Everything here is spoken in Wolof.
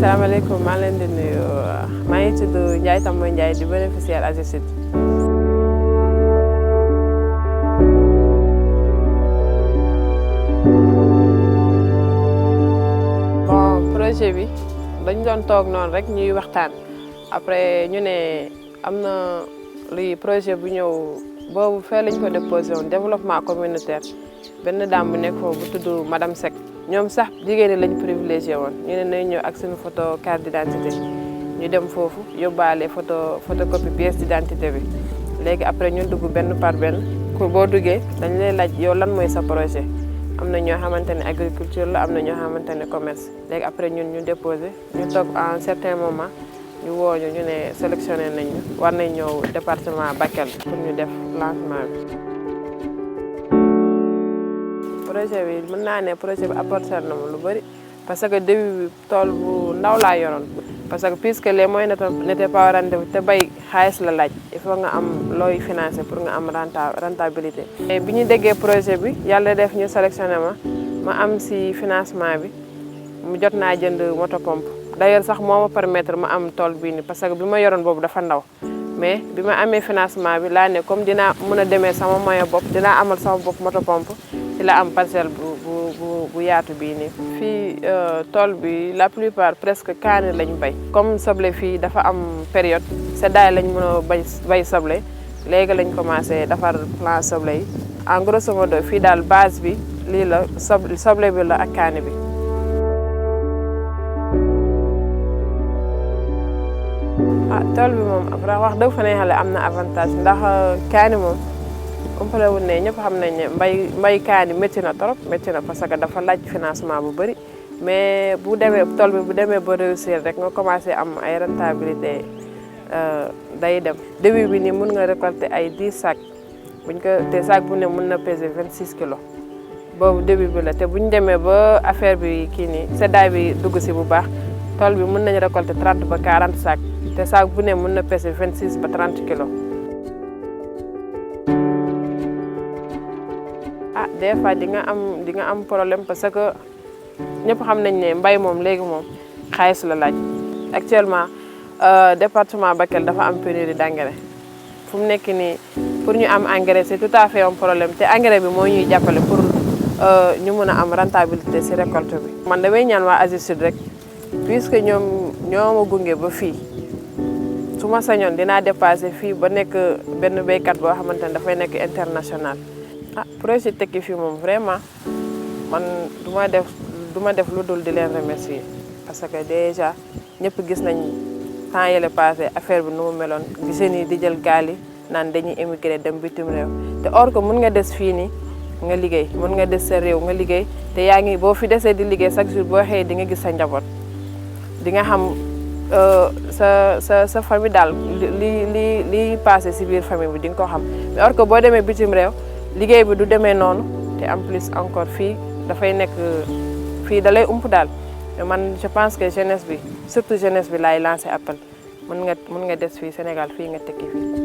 asalaamaaleykum maa leen di nuyu maa ngi tudd Ndiaye Tamba Ndiaye di bénéficiaire AGECID. Bon projet bi dañ doon toog noonu rek ñuy waxtaan après ñu ne am na luy projet bu ñëw boobu fee lañ ko déposé woon développement communautaire benn dame bu nekk foofu bu tudd madame Seck. ñoom sax jigéen ñi lañ privilégié woon ñu ne nañ ñëw ak suñu photo carte d'identité ñu dem foofu yóbbaale photocopie pièce d'identité bi léegi après ñu dugg benn par benn ku boo duggee dañ lay laaj yow lan mooy sa projet am na ñoo xamante ne agriculture la am na ñoo xamante ne commerce léegi après ñun ñu déposé ñu toog à un certain moment ñu woo ñu ne sélectionné nañ ñu war nañ ñëw département Bakel pour ñu def lancement bi. projet bi mën naa ne projet bi apporté na ma lu bëri parce que début bi tool bu ndaw laa yoroon parce que puisque les moyens n'étaient pas au rendez-vous te bay xaalis la laaj il faut nga am looy financer pour nga am rentabilité. et bi ñu déggee projet bi yàlla def ñu sélectionné ma am si financement bi mu jot naa jënd moto pompe d'ailleurs sax moo ma permettre ma am tool bii nii parce que bi ma yoroon boobu dafa ndaw mais bi ma amee financement bi laa ne comme dinaa mën a demee sama moyen bopp dinaa amal sama bopp moto pompe ci la am parcelle bu yaatu bii nii. fii tool bi la plupart presque kaani lañ bay comme soble fii dafa am période seddaay lañ mën a bay soble léegi lañ commencé defar plan soble yi en grosso modo fii daal base bi lii la soble bi la ak kaani bi. tool bi moom wax dëgg fa ne xale am na avantage ndax kaani moom umpale wu ne ñëpp xam nañ ne mbay kaani métti na trop métti na parce que dafa laaj financement bu bëri mais bu demee tool bi bu demee ba réussir rek nga commencé am ay rentabilité day dem début bi nii mun nga récolter ay 10 sacs buñ ko te sac bu ne mun na peser 26 kilos boobu début bi la te buñ demee ba affaire bi kii nii seddaay bi dugg si bu baax tool bi mun nañ récolter 30 ba 40 sacs te sac bu ne mun na peser 26 ba 30 kilos. des fois di nga am problème parce que ñëpp xam nañ ne mbay moom léegi moom xaalis la laaj actuellement département Bakel dafa am pénurie d'engrais fu mu nekk nii pour ñu am engrais c'est tout à fait un problème te engrais bi moo ñuy jàppale pour ñu mën a am rentabilité ci récolte bi. man damay ñaan waa AGECID rek puisque ñoo ma gunge ba fii su ma sañoon dinaa dépasser fii ba nekk benn béykat boo xamante ne dafay nekk international. projet Tekki fii moom vraiment man du ma def lu dul di leen remercier parce que déjà ñëpp gis nañ temps yële passé affaire bi nu mu meloon jeunes yi di jël gaal yi naan dañuy émigrer dem bitim réew te or que mun nga des fii nii nga liggéey mun nga des sa réew nga liggéey te yaa ngi boo fi desee di liggéey chaque jour boo xëyee di nga gis sa njaboot di nga xam sa famille daal li passé si biir famille bi di nga ko xam mais or que boo demee bitim réew liggéey bi du demee noonu te en plus encore fii dafay nekk fii da lay ump daal man je pense que jeunesse bi surtout jeunesse bi laay lancé appel mën nga des fii Sénégal fii nga tekki fii.